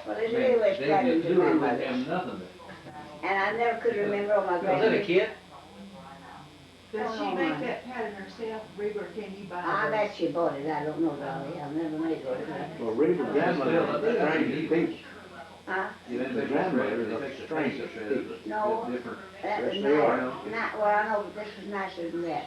Well, there's I mean, always they patterns just in do my it with mother. them nothing. And I never could remember all my Was that a grandmother's. kid? Does she Oh, make my. that pattern herself, Reba, or can you buy I those? bet she bought it, I don't know, Dolly, I've never made it. Well, Reba's grandmother was a strange people. Huh? The grandmother is a strange people. No, Different. that was Yes, they are. nice, well, I know, but this was nicer than that.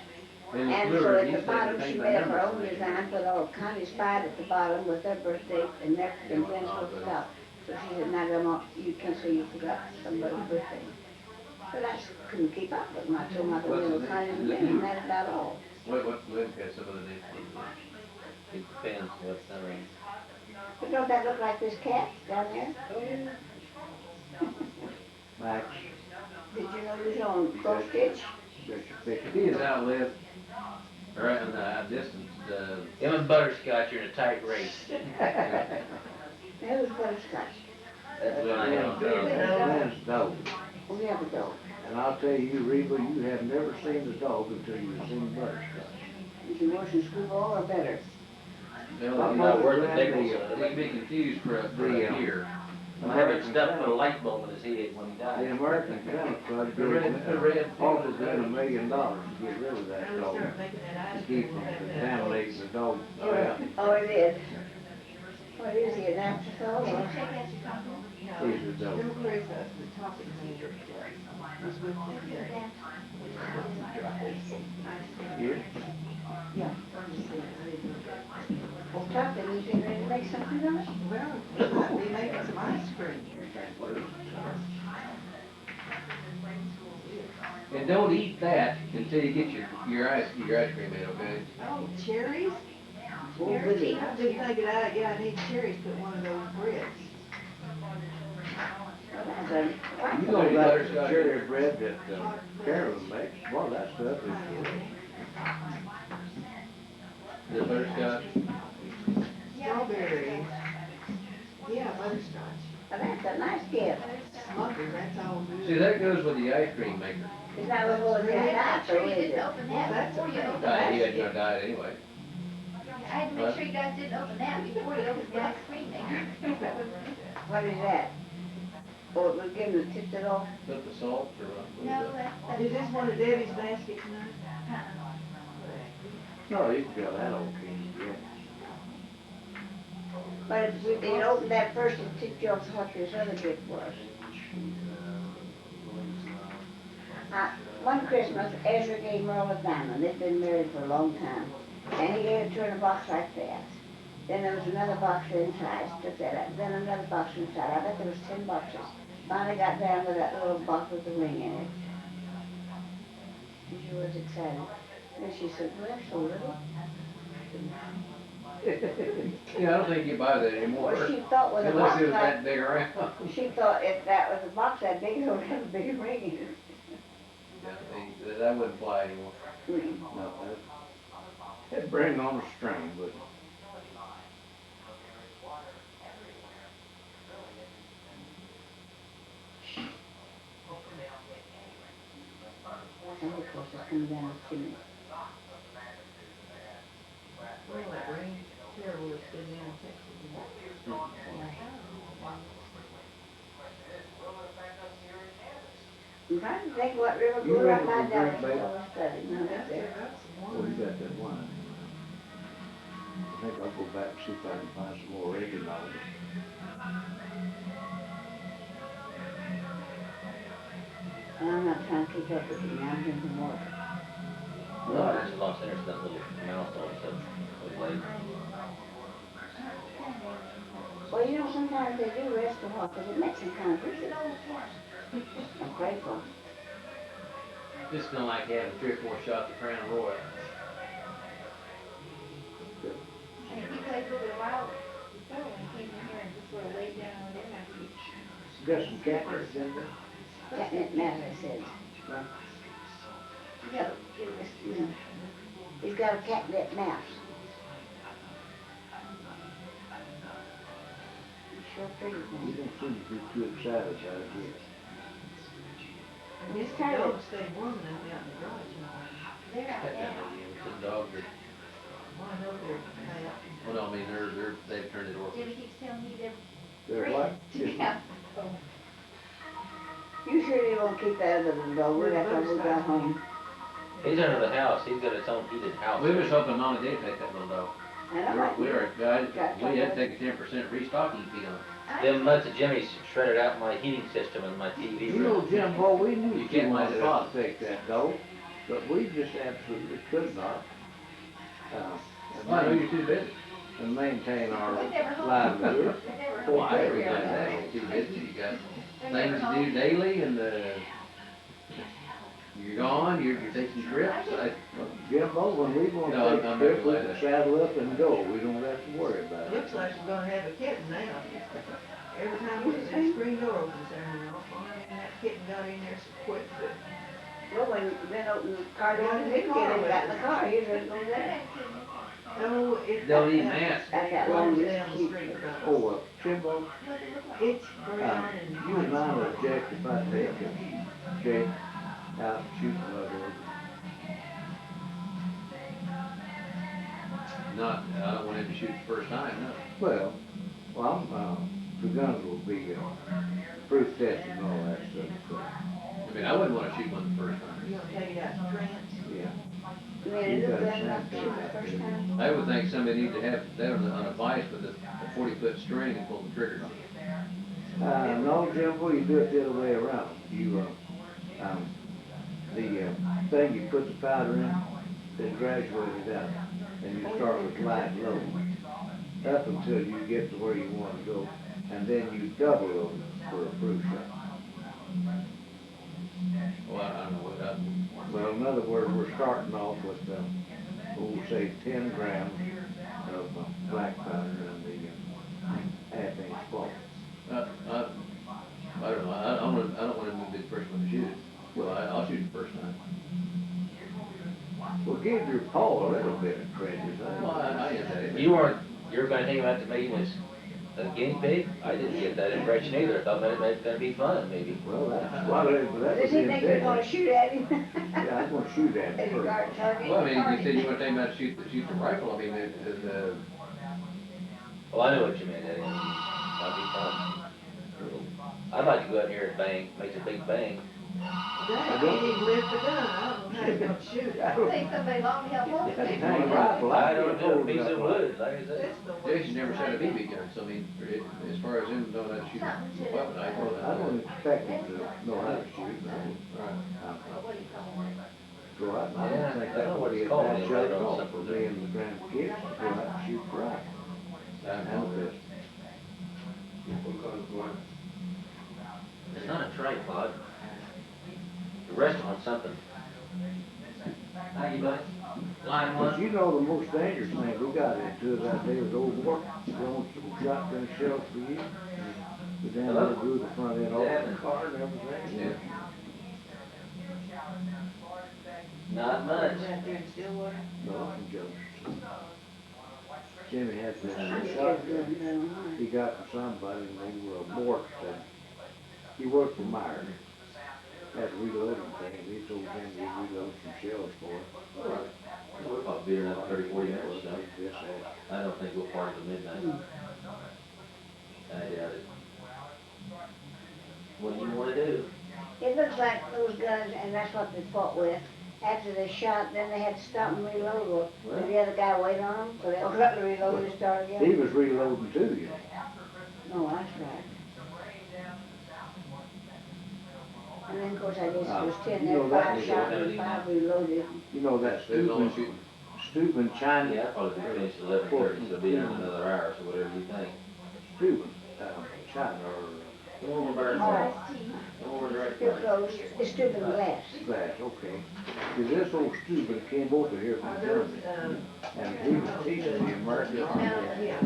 They was And so delivered, at he the said, bottom, they she paint made by up her own numbers. design, put all county spied at the bottom with their birthday and their and then sort out. So she said, now Grandma, you can say you forgot somebody's birthday. But I just couldn't keep up with them. I told my What's little the tiny name? men, and that's about all. What, okay, some of the names. It depends what's around. But don't that look like this cat down there? Max, Did you know this on Cross Stitch? that's your picture. He has outlived, or outdistanced, Him and Butterscotch are in a tight race. That was butterscotch. That's what I have. That's dog. We have a dog. And I'll tell you, Reba, you have never seen the dog until you've seen Butterscotch. Is he worse than Screwball or better? well, I'm not worth a nickel, he son. can be confused for a year. I'm having stuff put a light bulb in his head when he The died. American Kennel Club The red- offered them $1 million to get rid of that Now we dog. start making that To ice keep cream. from contaminating the dog. Oh, yeah. Oh, it is. What is he, an afterthought or? He's a dog. Remember Chris, the topic manager, was with me today. Here? Yeah. Well, Tucker, you getting ready to make something of it? Well, we might be making some ice cream. And don't eat that until you get your ice cream made, okay? Oh, cherries? Oh, goody. I was just thinking, I need cherries, put one of those breads. Well, that's a, what? You know that cherry bread that Carolyn makes? Well, that stuff is good. The butterscotch. Strawberries. Yeah, butterscotch. Well, that's a nice gift. Smuckers, that's all good. See, that goes with the ice cream maker. It's not what was in that, so is it? Open that before you open He that. had no diet anyway. I had to make sure you guys didn't open that before you opened the ice cream maker. What is that? Oh, we're giving the tips it off? Put the salt or what? No, that's. Is this one of Debbie's baskets now? No, you can go that old king, yeah. But if we did open that first, it tipped you off what this other gift was. One Christmas, Ezra gave Merle a diamond. They'd been married for a long time. And he gave it to her in a box like that. Then there was another box inside, took that out. Then another box inside. I bet there was 10 boxes. Finally got down to that little box with the ring in it. And she was excited. Then she said, well, that's so little. Yeah, I don't think you buy that anymore. Well, she thought with a Unless box it was like, that big around. she thought if that was a box that big, it would have a big ring in it. Yeah, that wouldn't fly anymore. Mm. No, it'd bring on a string, but And of course, it's coming down the chimney. Well, that rain, terrible, it's been down in Texas. I'm trying to think what river You grew right ready by for Dallas, drink, babe? I was studying, no, that's there. oh, you got that wine. I think I'll go back and see if I can find some more oregano. And I'm not trying to keep up with you now, I'm drinking water. No, I just lost interest in that little mouse all of a sudden. Was like, Well, you know, sometimes they do rest a while, because it makes them kind of busy. I'm grateful. It's not like having 3 or 4 shots of Crown Royal. And if you guys look at a while before when he came in here and just sort of laid down on there after you. Got some catnip in there? Catnip matter, I said. He's got a catnip mouse. He's sure pretty You thing. don't seem to be too excited about it yet. I guess the dogs stay warm enough out in the garage, you know. They're out now. The dogs are, Well, I know they're out. well, no, I mean, they've turned it over. Debbie keeps telling me they're They're what? Yeah. You sure you won't keep that other one, though, we got to, we got home. He's under the house, he's got its own heated house. We was hoping Mama did take that little dog. I know. We had to take a 10% restocking fee on it. Them nuts of Jimmy's shredded out my heating system and my TV You know, room. Jimbo, we knew You you can't wanted let it us to take that dog, but we just absolutely could not. I know you're too busy. And maintain our We never home. livelihood. We never Well, home. I realize that, you're too busy, you got things to do daily and, you're gone, you're taking trips. Jimbo, when we want No, to take a I'm trip, not we glad can that- saddle up and go, we don't have to worry about it. Looks like she's gonna have a kitten now. Every time the screen door opens there, you know, and that kitten got in there so quick that. Well, when Ben opened the car door, he didn't get in, got in the car, he was going there. No, it. Don't eat masks. At that long Runs list down the of street from us. Oh, Jimbo, It's brown and. you and I would object if I take Jake out and shoot another one. Not, I don't want him to shoot the first time, no. Well, the guns will be, proof tested and all that stuff, so, I mean, I wouldn't wanna shoot one the first time. You gonna take it out to trance? yeah. You mean, a new gun not to shoot the first time? I would think somebody need to have that on a vise with a 40-foot string and pull the trigger. No, Jimbo, you do it the other way around. You, the thing you put the powder in, is graduated out, and you start with light low, up until you get to where you want to go, and then you double them for a proof shot. Well, I don't know what, Well, in other words, we're starting off with, we'll say 10 grams of black powder and the half-inch ball. I don't know, I don't want him to be the first one to shoot it. Well, I'll shoot the first time. Well, give your paw a little bit of credit. Well, I am that. You were gonna think about the meeting was a guinea pig? I didn't get that impression either, I thought that it was gonna be fun, maybe. Well, that's what it, but that Does was he the think you're gonna intent. shoot at him? Yeah, I'm gonna shoot at As it a first. guard target? Well, I mean, you said you want to take him out to shoot the rifle, I mean, Well, I know what you meant, Eddie, I mean, that'd be fun. I'd like to go out here and bang, make a big bang. Dad can't even lift the gun, I don't know how he's gonna shoot it. I think somebody long to help hold That's it. a hang rifle. I don't know, a hold piece up of like- wood, like I said. That's the way- Jason never shot a BB gun, so I mean, as far as him knowing how to shoot a weapon, I Well, I don't expect him to know how to shoot, no. Right. What do you call it? Go out, and I Yeah, don't think I that know would what be it's a called bad anyway, shot I don't at all know for something. me and the grandkids to go out and shoot the rifle. And the pistol. It's not a tripod. You're resting on something. Thank you, buddy. Line But one. you know, the most dangerous thing we got into that day was old work, throwing some shotgun shells for you. We down there drew the front end off the car and everything. Yeah. Not much. Is that there in Stillwater? No, from Jefferson. Jimmy had this Kids shotgun. doing that online. He got from somebody and they were Morse and he worked for Myers. Had to reload them things. He told him he'd reload some shells for it. We'll probably be here another 30, 40 minutes, so Yes, sir. I don't think we'll party till midnight. I doubt it. What do you wanna do? It looks like those guns, and that's what they fought with. After they shot, then they had to stop and reload, or did the other guy wait on them, so they all got to reload and start He again? was reloading too, you know. No, that's right. And then, of course, I guess it was 10 You there, know that 5 was shot all- and 5 reloaded. You know that Who's only Steuben, shooting? Steuben China. Yeah, I'll probably be finished at 11:30, so it'll be in another hour, so whatever you think. Steuben, China or Come over, Barry. Oh. Come over right Still there. close, it's stupid glass. glass, okay. Cause this old Steuben came over here Are from those, Germany. And he was teaching the Americans, yeah,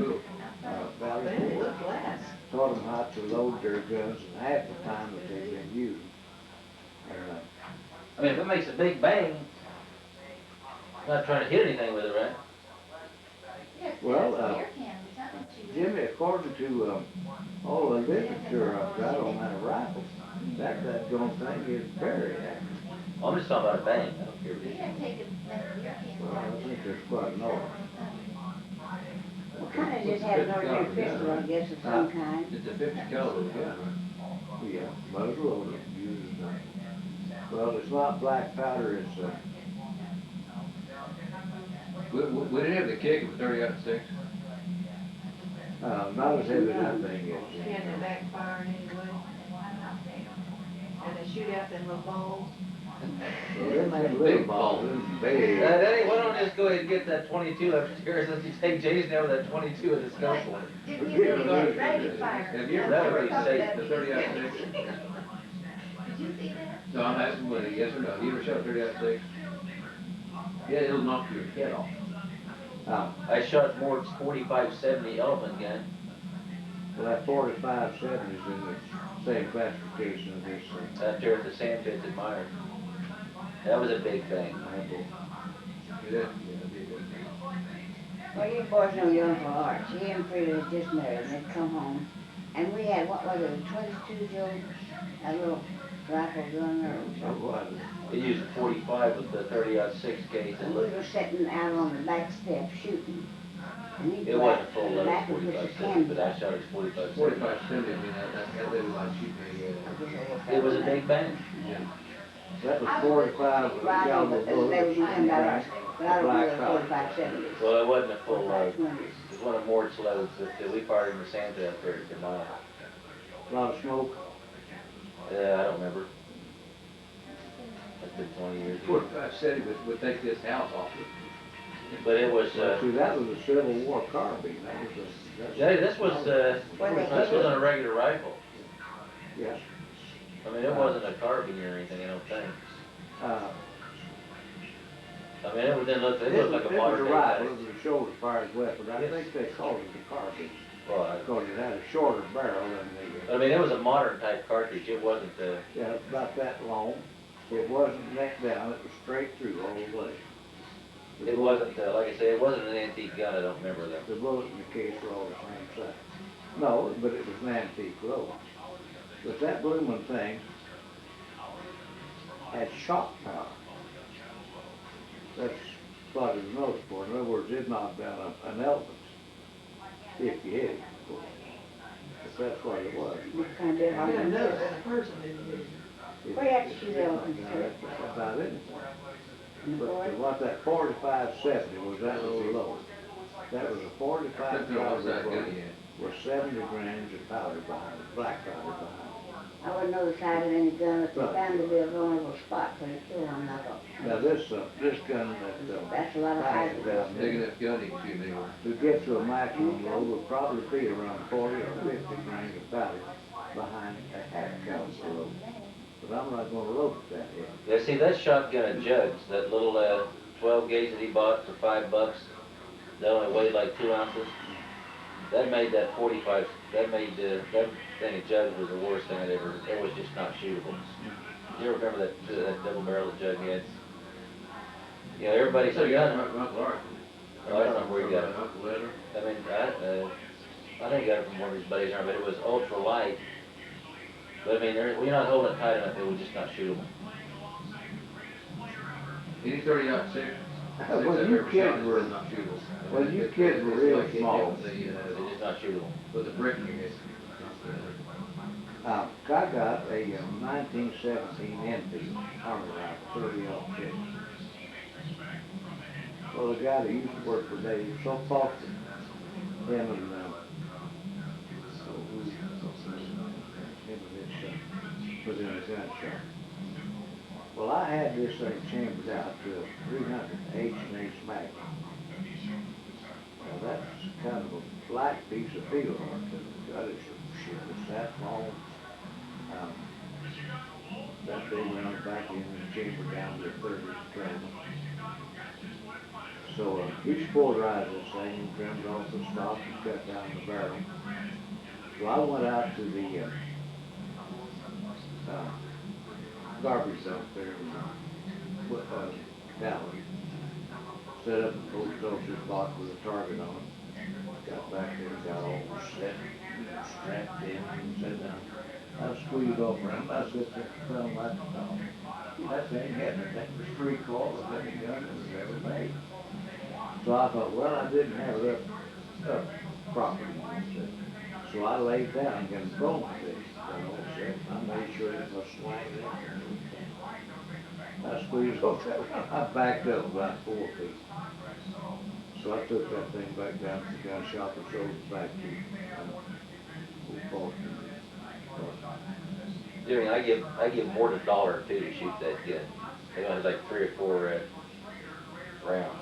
Valley they Forge. look glass. Taught them how to load their guns and half the time that they've been using. And, I mean, if it makes a big bang, not trying to hit anything with it, right? Yes, Well, that's beer cans, something to- Jimmy, according to, all the literature I've got on that rifle, that gun thing is very accurate. I'm just talking about a bang, I don't care what We it is. didn't take it, make beer cans. Well, I think there's quite an order. kinda just had an ordinary pistol, I guess, of some kind. It's a 50 caliber gun, right? Yeah, muzzle loader, uses, well, it's not black powder, it's, Would it have the kick of a 30-06? not as heavy as that thing is. Can it backfire in any way? And they shoot out them little balls? Well, them ain't little balls, them big. Daddy, why don't we just go ahead and get that 22 upstairs, let's just take Jason down with that 22 and just go for it. Didn't you think it was ready fire? Have you ever That heard would of be safe. the 30-06? Did you see that? No, I'm asking whether yes or no. You ever shot a 30-06? Yeah, it'll knock your head off. I shot Mort's 45-70 elephant gun. Well, that 45-70 is in the same classification as this thing. Out there at the sand pits at Myers. That was a big thing. It is. Well, you boys know your Uncle Arch, he and Frida had just married, and they'd come home, and we had, what was it, a 22 Joe, a little rifle gun or something. They used a 45 with the 30-06 case. And we were sitting out on the back step shooting. And he'd It go wasn't out full to the load back and push 45 his 70, hands but I up. shot it 45 45 cent, I mean, that little like shooting It was a big bang. yeah. That was 45 with a Right, caliber but bullet. they was talking about ours, but I don't know Black the powder. 45 70s. Well, it wasn't a full load. 45 It was one of Mort's loads that we fired in the sand pit up there at Myers. A lot of smoke. Yeah, I don't remember. That's been 20 years ago. 45 cent would take this house off it. But it was, Well, see, that was a Civil War carbine, that was yeah, this was on a regular rifle. Yes. I mean, it wasn't a carbine or anything, I don't think. I mean, it didn't look, it looked like a modern day rifle, it gun. was a shoulder fired weapon, I Yes. think they called it a carbine, Well, because it had a shorter barrel than I mean, it was a modern type cartridge, it wasn't, yeah, about that long. It wasn't neck down, it was straight through all the way. The it bullet- wasn't, like I say, it wasn't an antique gun, I don't remember that. The bullet and the case were all the same size. No, but it was an antique load. But that blooming thing had shock power. That's what it was noticed for. In other words, it knocked down an elephant if you hit it, of course. But that's what it was. It's kind of bit I hard didn't to know do. that a person didn't use it. Where you at to shoot elephants, Now, sir? that's about anything. In the But forest? what that 45-70 was, that was the load. That was a 45 Depends on what size caliber gun bullet you had. with 70 grams of powder behind it, black powder behind it. I wouldn't know the size of any gun, if they found to be a vulnerable spot for it, kill one, I don't. Now, this gun that, That's a lot of passes height. down Big there, enough gun, you can shoot anywhere. to get to a maximum load will probably be around 40 or 50 grams of powder behind a half caliber load. But I'm not gonna load it that heavy. Yeah, see, that shotgun at Judd's, that little, 12 gauge that he bought for $5, that only weighed like 2 ounces. That made that 45, that thing at Judd's was the worst thing I'd ever, it was just not shootable. You ever remember that double barrel that Judd had? You know, everybody So said, you got I Uncle Art. don't know where he got it. Uncle Leonard. mean, I think I got it from one of his buddies, but it was ultra light. But I mean, when you're not holding it tight enough, it was just not shootable. Any 30-06? When you kids were- Not shootable. when you kids were real small. It's just not shootable. With the brick in your head. I got a 1917 Enfield Army rifle, 30-06. Well, the guy that used to work for Dave, so Foster, him and him and his son, was in a gun shop. Well, I had this thing chambered out to a 300 H&H Magnum. Now, that's kind of a light piece of field art, the gut is that long. That big round back in and chambered down to a 30 travel. So he spoiled this thing and trimmed off the stock and cut down the barrel. So I went out to the garbage dump there in Dallas. Set up a post office box with a target on it. Got back there, got all set, strapped in, and sat down. I squeezed off around, I sit there and felt like, that thing had anything was free call of any gun that was ever made. So I thought, well, I didn't have it up property. So I laid down and got a phone fixed, and all set, I made sure it was swinging in. I squeezed off that, I backed up about 4 feet. So I took that thing back down to the gun shop and sold it back to, old Boston. Jimmy, I give more than $1 or 2 to shoot that gun. It only has like 3 or 4 rounds.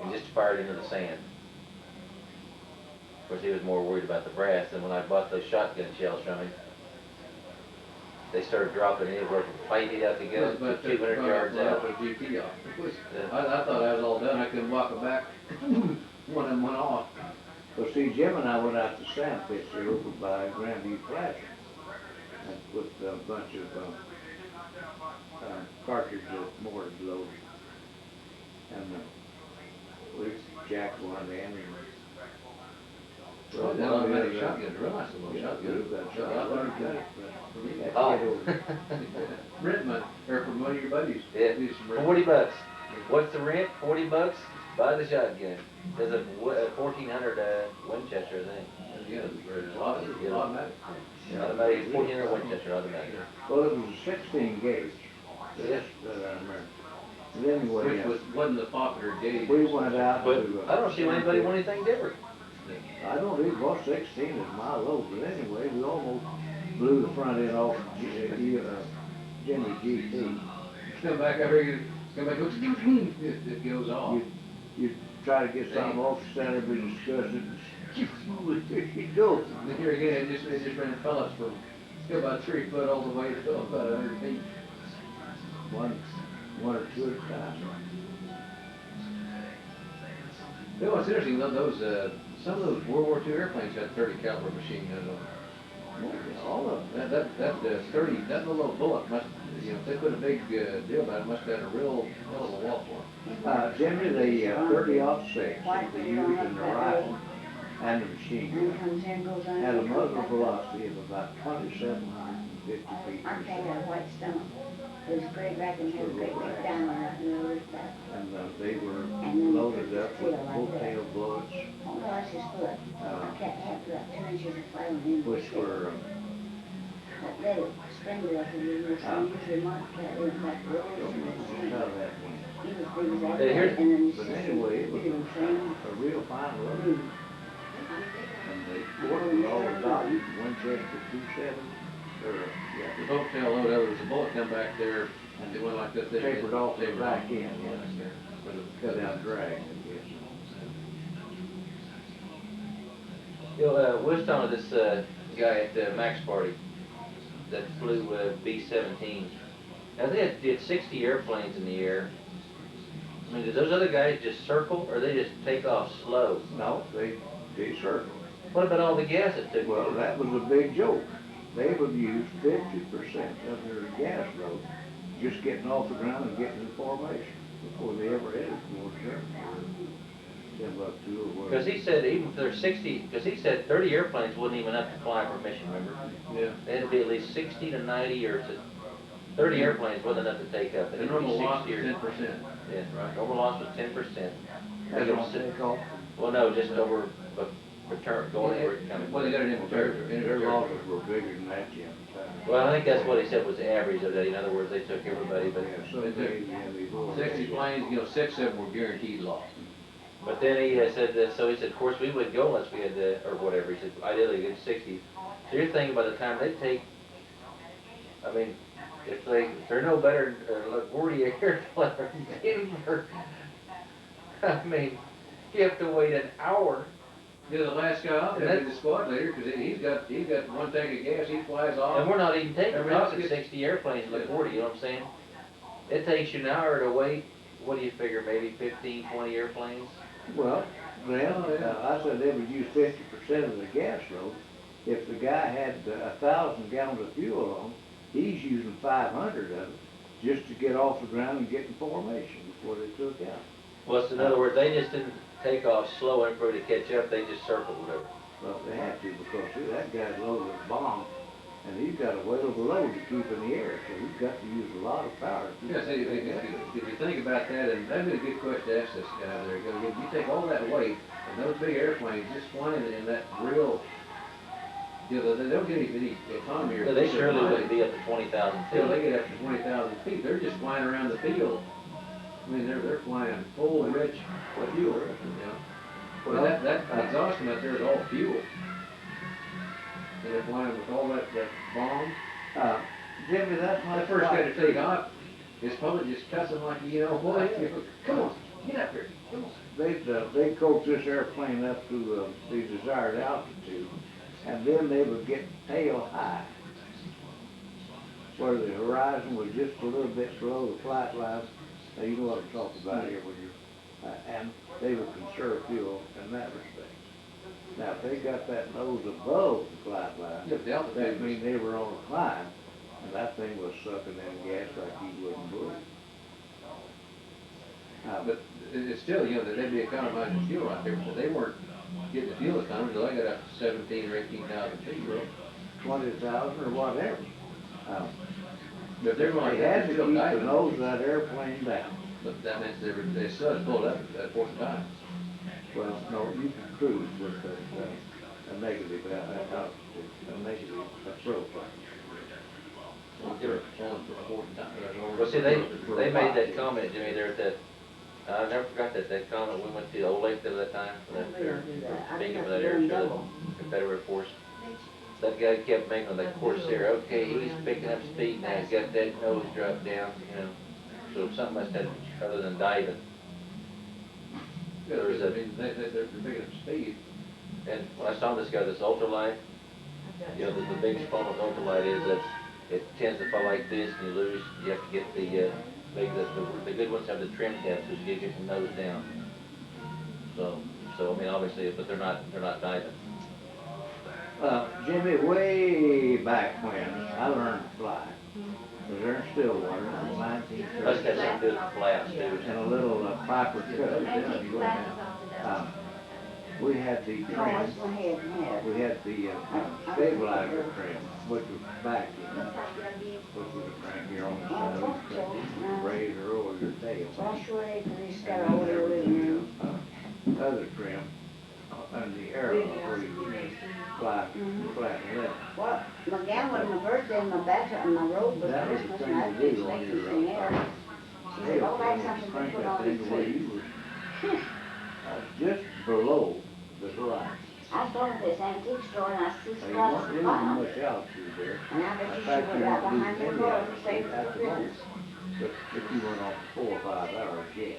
And just fired into the sand. Of course, he was more worried about the brass than when I bought those shotgun shells from him. They started dropping anywhere from 5 feet out the gun to 200 yards out. GP off. I thought I was all done, I couldn't walk it back. One of them went off. Well, see, Jim and I went out to sand pits there over by Grandview Plaza and put a bunch of cartridge mortar loaded. And we jacked one in and Well, that automatic shotgun's real nice little shotgun. Oh. Rent or from one of your buddies. Yeah, Do some rent. $40. What's the rent? $40? Buy the shotgun. There's a 1400 Winchester, I think. Yeah, it's automatic. Automatic, 1400 Winchester automatic. Well, it was a 16 gauge. Yeah. That I remember. But anyway, Which wasn't the popular gauge. we went out But to. I don't see why anybody want anything different. I don't even, well, 16 is my low, but anyway, we almost blew the front end off Jimmy GT. Come back over here, come back, it goes off. You try to get something off the center, we discussed it, you go. Then here again, it just ran pellets from about 3 foot all the way to about 100 feet. One or two at a time. You know, what's interesting, some of those World War II airplanes had 30 caliber machine guns on them. All of them. That little bullet must, if they put a big deal about it, must have had a real hell of a wall for them. Jimmy, the 30-06, they used in the rifle and the machine And gun, comes here and goes on. had a muzzle velocity of about 2,750 feet Our per cat had a second. white stomach. It was great back and had a great big diamond right in the middle of his back. And they were then loaded up with tail like bulltail bullets, Oh, gosh, his foot. Our cat had about 2 inches of fire on him. which were, But they strangled us and we were so usually marked cat in like rolls and how that went. he was big as that. Hey, here's- And then his But sister anyway, it was did the same. a real fine load. Mm. And they ordered all the dogs, Winchester 270, or, The yeah, boat tail load, there was a bullet come back there, and it went like this. tapered off the Tapered back off. end, yeah. Where the- Cut down drag, I guess. We was talking to this guy at the Max party that flew B-17. Now they did 60 airplanes in the air. I mean, did those other guys just circle, or they just take off slow? No, they circled. What about all the gas it took? Well, that was a big joke. They would use 50% of their gas load just getting off the ground and getting in formation before they ever headed towards Germany. Timbuktu or whatever. Because he said even if there's 60, because he said 30 airplanes wasn't even enough to fly for mission, remember? Yeah. They had to be at least 60 to 90 or to 30 airplanes wasn't enough to take up. They The had to be normal loss 60 was or 10%. Yeah, Right. normal loss was 10%. They don't take off. Well, no, just over, return, going where it coming. Well, they got it in Their reserve. losses were bigger than that, Jim. Well, I think that's what he said was the average of that. In other words, they took everybody, but, Yeah, so they 60 planes, 6 of them were guaranteed loss. but then he said, so he said, of course, we wouldn't go unless we had, or whatever. He said, ideally, get 60. So you're thinking by the time they take, I mean, if they're no better than LaGuardia airplane or Denver, I mean, you have to wait an hour. Yeah, the last guy out there is the squad leader, because he's got one tank of gas, he flies off. And we're not even Everybody else talking gets- 60 airplanes in LaGuardia, you know what I'm saying? It takes you an hour to wait, what do you figure, maybe 15, 20 airplanes? Well, then, I said they would use 50% of the gas load. If the guy had 1,000 gallons of fuel on, he's using 500 of it just to get off the ground and get in formation before they took out. Well, so in other words, they just didn't take off slow enough for it to catch up, they just circled whatever. Well, they had to because see, that guy's loaded with bomb And he's got a whale of a load to keep in the air, so he's got to use a lot of power. to keep Yeah, see, if you think about that, and that'd be a good question to ask this guy there, because if you take all that weight, and those big airplanes just flying in that real, you know, they don't get any economy or. But they surely wouldn't be up to 20,000 Till they feet. get up to 20,000 feet, they're just flying around the field. I mean, they're flying full rich fuel, you know. Well, that exhaust out there is all fuel. And they're flying with all that bomb. Jimmy, that's my. That first guy to take off, his public just cussing like, you know, boy, come on, get up here, come on. They'd coax this airplane up to the desired altitude, and then they would get tail high, where the horizon was just a little bit below the flight line. Now, you know what I'm talking about here when you're, and they would conserve fuel in that respect. Now, if they got that nose above the flight line, Yeah, but the altitude that was- means they were on a climb, and that thing was sucking in gas like you wouldn't believe. But it's still, you know, that they'd be economizing fuel out there, but they weren't getting the fuel economy until they got up to 17 or 18,000 feet, bro. 20,000 or whatever. But if they're going, They had to they're keep still the diving. nose of that airplane down. But that means they still had to pull it up at a point in time. Well, no, you can cruise with a negative altitude, a negative approach. Only for a point in time. Well, see, they made that comment, Jimmy, there at that, I never forgot that comment, we went to Old Lake the other time, for that, They don't do that. I speaking think of that they're air doing show, double. Confederate Force. That guy kept making on that Corsair, okay, he's picking up speed now, he's got that nose dropped down, you know. So something must have, other than diving. Yeah, There's a- they're picking up speed. And when I saw this guy, this ultralight, you know, the biggest problem with ultralight is that it tends to fall like this, and you lose, you have to get the good ones have the trim tabs, so you get your nose down. So, I mean, obviously, but they're not diving. Jimmy, way back when I learned to fly, was there in Stillwater in the Must have 1930s, something to do with the flaps too. in a little Piper Cub. We had the Oh, trim, that's my head and hair. we had the stabilizer trim, which was back in, which was a crank here on the side, razor over your tail. Well, sure, they just got all their living room. Other trim, and the arrow where you fly flat and level. Well, my gal was my birthday and my baptism and my robe was That was the Christmas thing and I to was do on making your some air. She said, oh, that's something to crank put that on thing his to where feet. you was just below the horizon. I started this antique store and I see Now, you across weren't the losing bottom. much altitude there. And I bet you In she fact, went you out weren't behind losing the any door and saved altitude at for the moment. Christmas. But if you went on 4 or 5 hours, yes.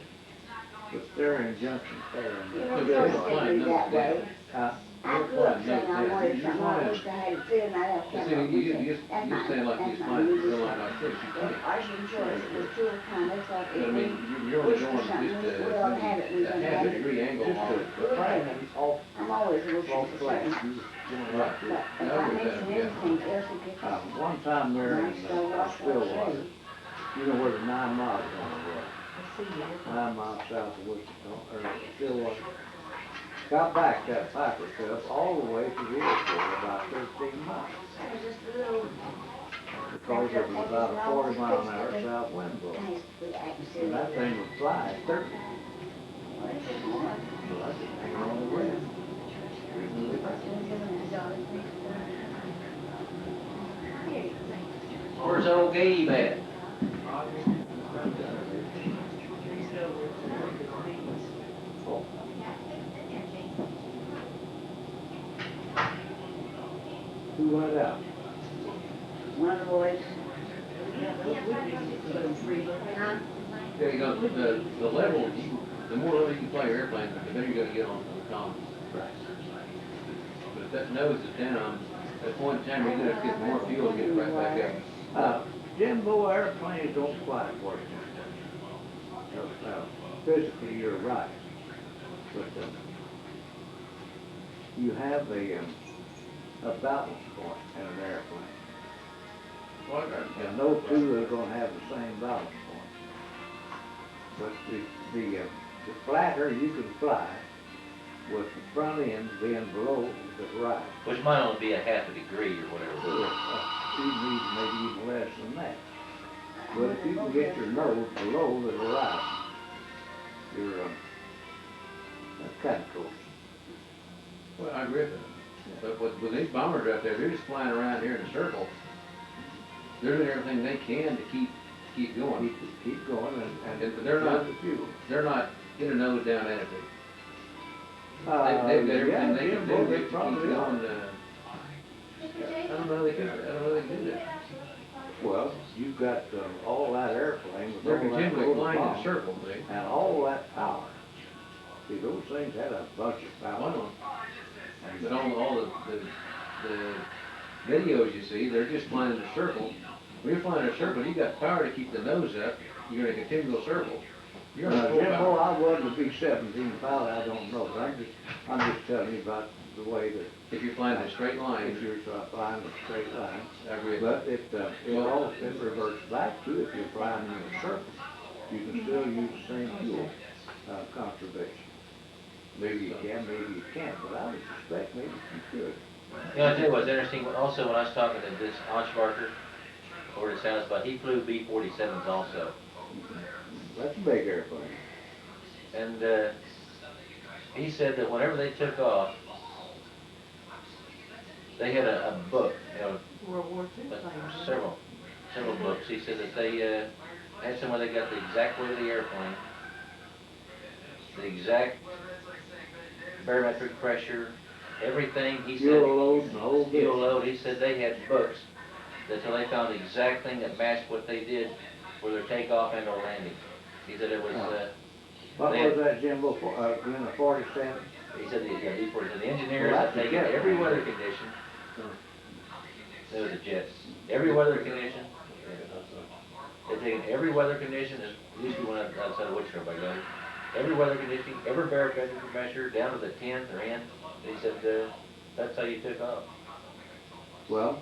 But there in Junction Fair You and know, But they're first flying they do that those way. uh, I grew up saying I wanted something, I wish I had it too, and I have You kept see, on you saying, just, that's you're mine, saying like you that's just mine, flying you real just line fine. like this, you But think. ours insurance was two of a kind, they thought But I if mean, we you're only wished for going something, just we ought to have it, we a can half have a it. degree angle just on it. the crank off, I'm always wishing off for flat. something. You was going Right. like But this. if I mention anything, Elsie gets One time there in nice, so watch what I Stillwater, say. you know where the 9 Mile Tunnel was? 9 miles south of Wichita, or Stillwater. Got back that Piper Cub all the way to the airport, about 13 miles. That was just a little, Because it was about a 40-mile-an-hour south wind blowing. nice, good atmosphere. And that thing would fly at 30. Well, it's just more. So I just hang on the ground. Where's old Gabe at? Who went out? One of the boys, Yeah, you know, the level, the more level you can fly your airplane, the better you're gonna get on the comm. But if that nose is down, at a point in time, you're gonna have to get more fuel to get it right back up. Jimbo, airplanes don't quite work. Physically, you're right. But you have a balance point in an airplane. Well, I got- And no two are gonna have the same balance point. But the flatter you can fly, with the front end being below the right. Which might only be a half a degree or whatever. She needs maybe even less than that. But if you can get your nose below the right, you're, kind of close. Well, I agree with that. But with these bombers out there, they're just flying around here in a circle. They're doing everything they can to keep going. Keep going and They're not- the fuel. They're not in a nose down attitude. They've got Yeah, everything they can do they to keep probably going. are. I don't know they can do that. Well, you've got all that airplane with They're all that continually load of flying in a bombs circle, see? and all that power. See, those things had a bunch of I power. know. But all the videos you see, they're just flying in a circle. When you're flying in a circle, you got power to keep the nose up, you're in a continual circle. You're in a full Jimbo, power. I wasn't a B-17 pilot, I don't know, but I'm just telling you about the way that If you're flying in a straight line, if you're flying a straight line. I agree. But it reverts back to if you're flying in a circle, you can still use the same fuel, conservation. Maybe you can, maybe you can't, but I would suspect maybe you could. You know, I tell you what's interesting, also when I was talking to this Anschbarker over at his house, but he flew B-47s also. That's a big airplane. And, he said that whenever they took off, they had a book, you know, World War II planes. several books. He said that they, had somewhere they got the exact weight of the airplane, the exact barometric pressure, everything, he said. Fuel load and the whole bit. Fuel load, he said they had books that till they found the exact thing that matched what they did for their takeoff and or landing. He said it was, What they- was that, Jimbo, in a 47? he said the, yeah, B-47, the engineers Well, had that's a taken jet. every weather condition. It was a jets. Every weather condition. They'd taken every weather condition, it used to be one outside of Wichita by God. Every weather condition, every barometric measure, down to the 10th or nth. He said, that's how you took off. Well,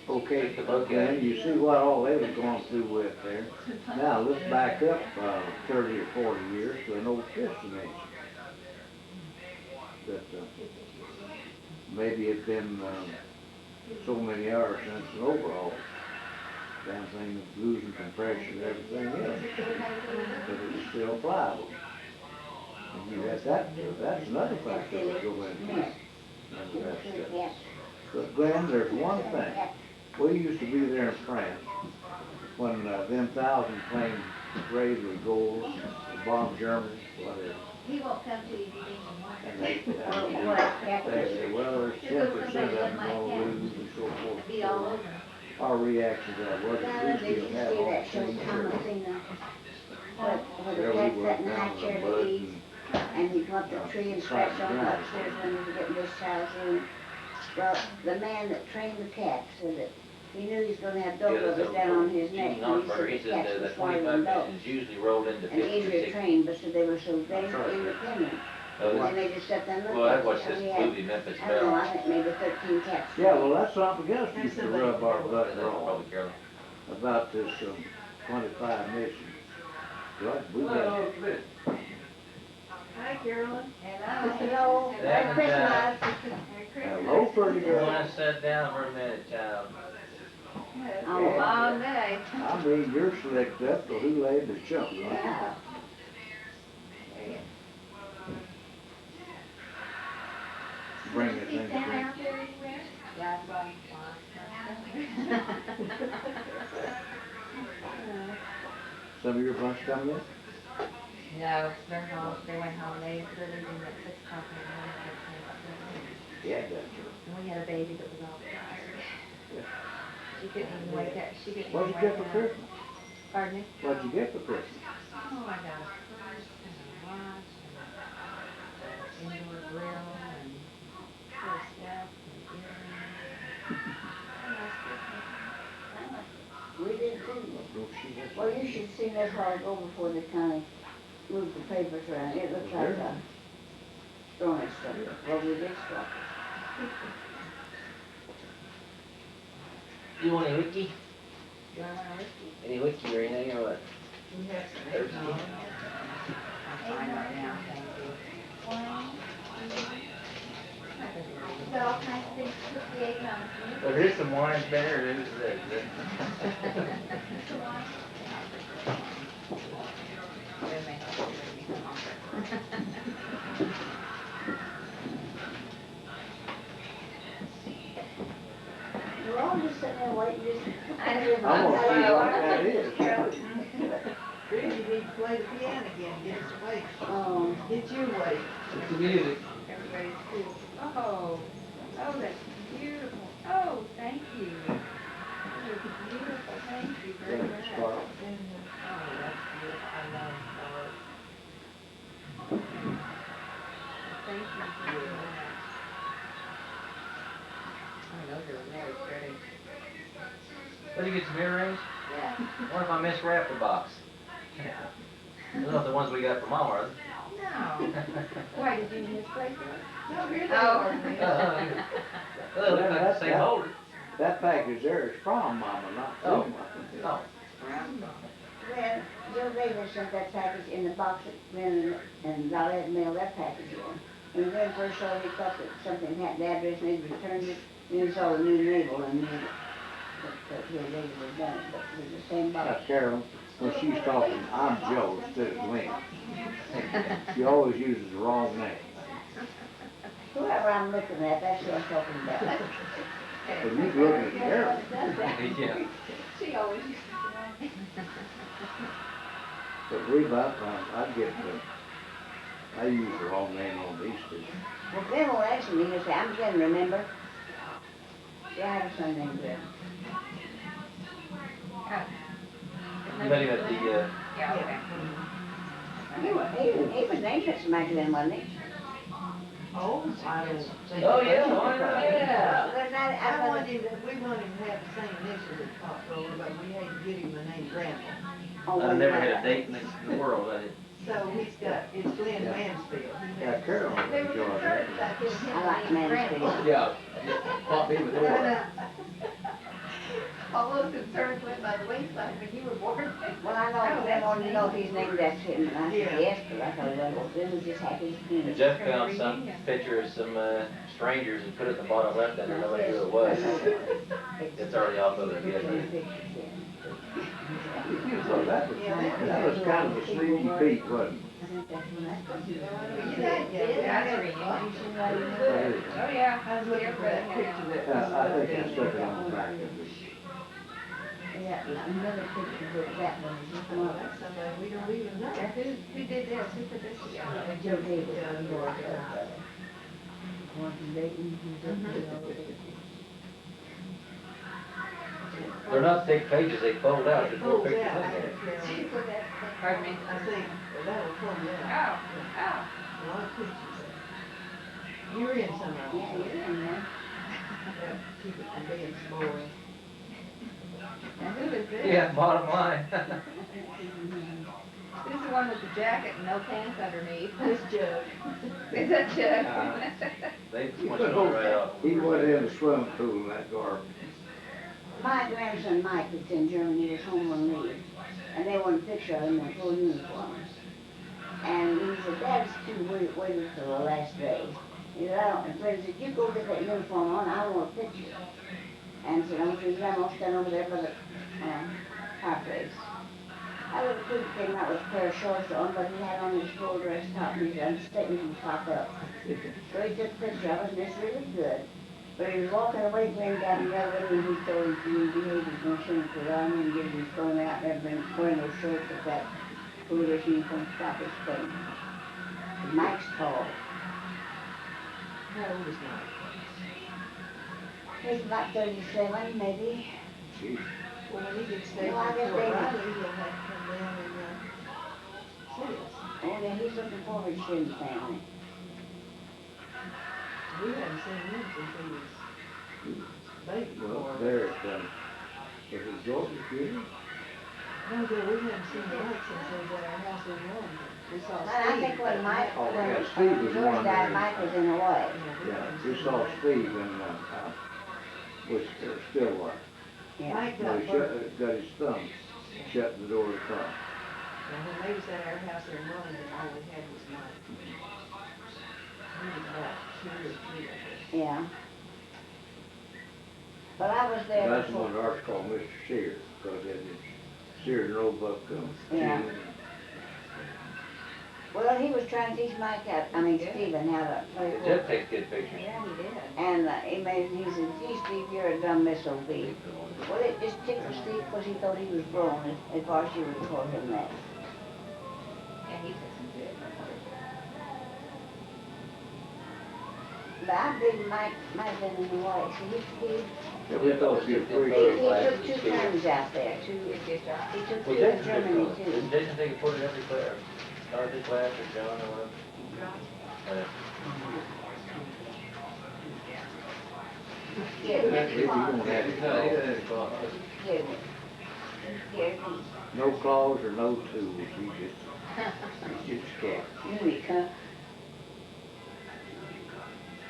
okay, Take the book then out. you see what all they was going through with there. Now, let's back up, 30 or 40 years to an old piston engine. That, maybe it's been, so many hours since an overhaul. Damn thing was losing compression and everything else, but it's still pliable. And you had that's another factor that go into it. And that's, Yes. But Glenn, there's one thing. We used to be there in France when them 1,000 planes raised with gold, bomb Germany, whatever. He won't come to you if you think he wants. And they Well, say, well, there's 10% of them gonna lose and so forth. Be all over. Our reaction to that was, Did we you still see have all that the show same Thomasina? Where There the we cat were sat in the down high in chair the to mud eat, and he went up the tree and scratched on the upstairs when he was getting discharged in. Well, the man that trained the cat said that he knew he was gonna have dog Yeah, that's livers a- down on his neck, Gene and he Osborne, he said the said cats the were smarter than 25 dogs. pistons usually rolled into And 50 or easier 60. trained, but so they were so very independent. And they just sat there and looked Well, I at watched it. this We had, movie, Memphis I don't know, Belle. I think maybe 13 cats. Yeah, well, that's something else used to rub our butt That's raw probably Carolyn. about this 25 missions. Right, we got, Hi, Carolyn. Hello, Merry That was, Christmas. hello, pretty You girl. wanna sit down for a minute, child? Oh, Long day. I mean, you're slicked up, so who laid the chunk, huh? yeah. Bring Did it you see in. Santa out there anywhere? Yeah, I saw him. Some of your bunch coming in? No, they're home, they went home, they're leaving at 6 o'clock in the morning. They came up there. Yeah, that's her. And we had a baby that was all tired. Yeah. She couldn't even wake up, she couldn't even What'd wake you up. get for Christmas? Pardon me? What'd you get for Christmas? Oh, I got a purse and a watch and an indoor grill and little stuff and earrings. Nice Christmas. We did too. Don't she have- Well, you should see this while I go before they kinda move the papers around. It looks like a throwing stuff. Well, we did stuff. You want a wiki? Do I want a whiskey? Any wiki or anything or what? We have some eggs on. I'm fine right now, thank you. I Got all kinds of things to put the egg on. Well, here's some wine better, there's that. We're all just sitting there waiting, just. I'm gonna see what that is. Really, you need to play the piano again, get us awake. Oh, Get you awake. It's the music. Everybody's cool. Oh, oh, that's beautiful. Oh, thank you. That is beautiful. Thank you very Then much. start. Oh, that's beautiful. I love art. Thank you very much. Oh, those are very pretty. Did you get some earrings? Yeah. What if I miswrapped the box? Those are not the ones we got from Mama, are they? No. Why, did you misplace it? No, here they Oh. are, man. Well, they look like the same holder. That package there is from Mama, not Oh. from Mama. Oh. well, Joe Davis sent that package in the box, and Dolly had mailed that package in. And then first saw he thought that something had the address and he returned it, and he saw the new label and knew that Joe Davis had done it, but it was the same Now, box. Carol, when she's talking, I'm Joe instead of Glenn. She always uses the wrong name. Whoever I'm looking at, that's who I'm talking about. But you looking at Carol. Yeah. She always But we about, I use the wrong name on these two. Well, Glenn will answer me, he'll say, I'm Glenn, remember? Yeah, I have a son named Glenn. You met him at the, Yeah, okay. He was named after my Glenn, wasn't he? Oh, I don't think. Oh, yeah, why not? Yeah. But I wanted him to, we wanted him to have the same initials as Comptroller, but we had to give him the name Granville. I've never had a date in the world, I did. So he's got, it's Glenn Yeah. Mansfield. He Yeah, has- Carol They were enjoyed concerned that. about giving him I like the name Mansfield. Granville. Yeah, pop me with the water. All those concerns went by the wayside when you were born. Well, I know, Glenn wanted to know if he's named after him, and I said, Yeah. yes, but I thought, well, Glenn was just happy. And Jeff found some picture of some, strangers and put it in the bottom left, and nobody knew who it was. It's already off of it, yes. So that was kind of a sleepy Pete, wasn't Oh, yeah. I was looking for that picture it? that. I think I stuck it on the back of it. Yeah, another picture, but that one is just Well, one. that's somebody we don't even know. Who did this? Who put this together? Joe Davis. Yeah, you are, yeah. One from Dayton, who's up to all of it. They're not thick pages, they fold out, there's more Folds pictures out, in there. She Carol. put that. Pardon me? I think that'll fold Oh, out. oh. A lot of pictures there. You're in some of them. Yeah, you're in there. Yeah, keep it from being boring. Now, who is this? Yeah, bottom line. Who's the one with the jacket and no pants underneath? This jug. Is that Chuck? They want you to right off. He went in the swimming pool in that garden. My grandson Mike that's in Germany was home on leave, and they wanted a picture of him in full uniform. And he said, Dad's too waiting till the last day. He said, I don't, and Fred said, you go get that uniform on, I want a picture. And said, I'm sure Grandma stand over there by the fireplace. I looked good, came out with a pair of shorts on, but he had on his full dress top, and his understatement would pop up. So he took a picture of it, and it's really good. But he was walking away, Glenn got him the other way, and he told him to behave, he's gonna send him to the army and get him thrown out there, wearing those shorts with that foolish uniform, stop his thing. Mike's tall. How old is Mike? He's about 37, maybe. Jeez. Well, when he gets stationed Well, I at guess Fort they- Riley, he'll have to come down and, see us. Oh, yeah, he's looking forward to seeing the family. We haven't seen him since he was baby Well, born. there it was it Georgia Funeral? No, Joe, we haven't seen Mike since he was at our house in London. We saw But I think Steve. when Mike, Oh, when yeah, Steve was George one died, there. Mike was in Hawaii. Yeah, we saw Steve and, was still what? Yeah. Mike No, got he birth. got his thumb shut the door of the car. Now, when they was at our house in London, all we had was Mike. Maybe about 2 or 3 of us. Yeah. But I was there That's before. one ours called Mr. Sears, because it is Sears and Roebuck, Yeah. Jim. Well, he was trying to teach Stephen how to play The poker. judge takes good pictures. Yeah, he did. And he said, gee, Steve, you're a dumb SOB. Well, it just tickled Steve because he thought he was grown, as far as she would call him that. Yeah, he took some good. But I believe Mike been in the way. See, Yeah, we thought you were he pretty took 2 terms out there, He did a good job. he took Well, 2 in Jason Germany did, too. didn't Jason take a photo in every class, Dorothy class or John or whatever? Yeah, If you don't have He any doesn't claws, have claws. yeah, yeah, no claws or no tools, he's just cat. Unique, huh?